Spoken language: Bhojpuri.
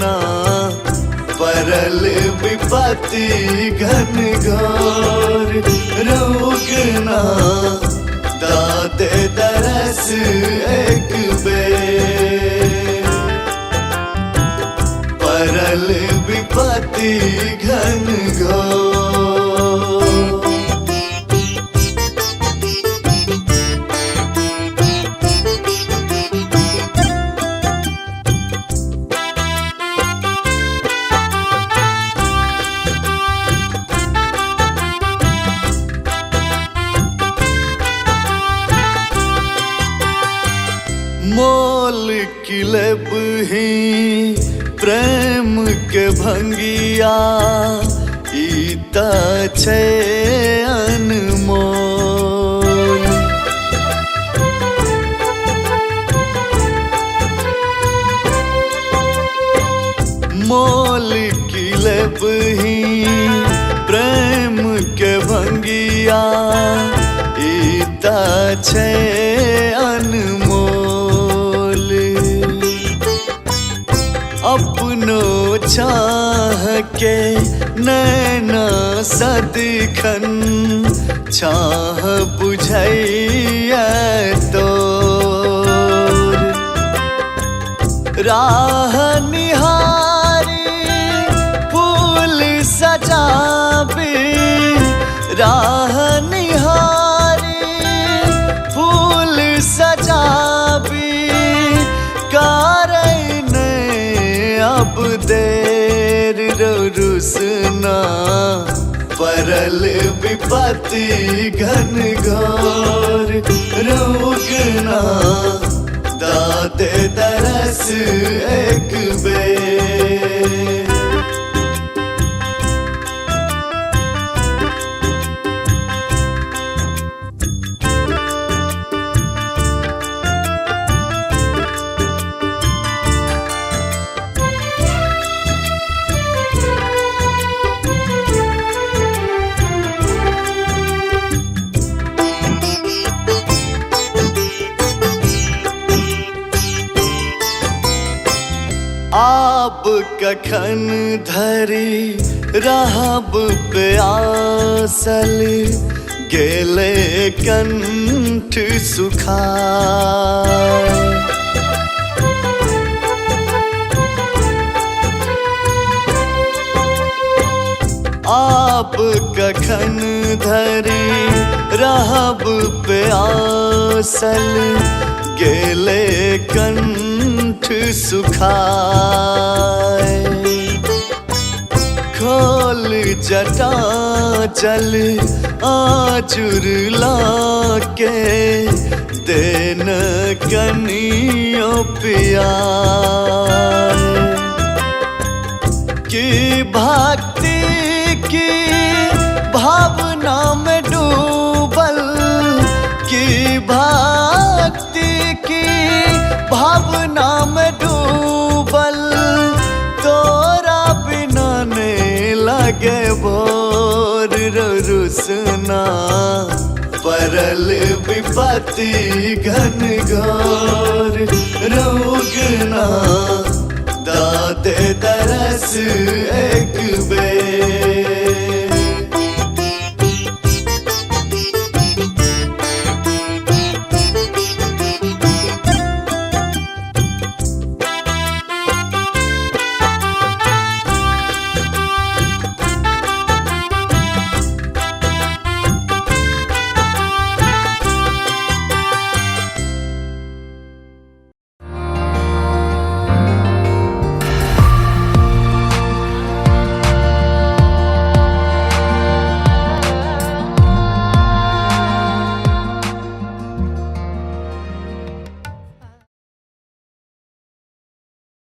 ना परल विपत्ति घन घोर रोग ना दाते तरस एक बेर परल विपत्ति घन घोर। मोल किलब ही प्रेम के भंगिया ईता छे अनमोल। मोल किलब ही प्रेम के भंगिया ईता छे अनमोल। अपनो चाह के नैना सदिखन चाह बुझैया तोर राह निहारी फूल सजाबी राह निहारी फूल सजाबी अब देर रुसना परल विपत्ति घन घोर रोगना दाते तरस एक बेर। आप कखन धरी रहब प्यासल गेले कंठ सुखाय। आप कखन धरी रहब प्यासल गेले कंठ सुखाय। खोल जटा चल आचुर लाके देन कनियो पियाय। की भक्ति की भावना में डूबल की भक्ति की भावना में डूबल तोरा बिना ने लगे भोर रुसना परल विपत्ति घन घोर रोगना दाते तरस एक बेर।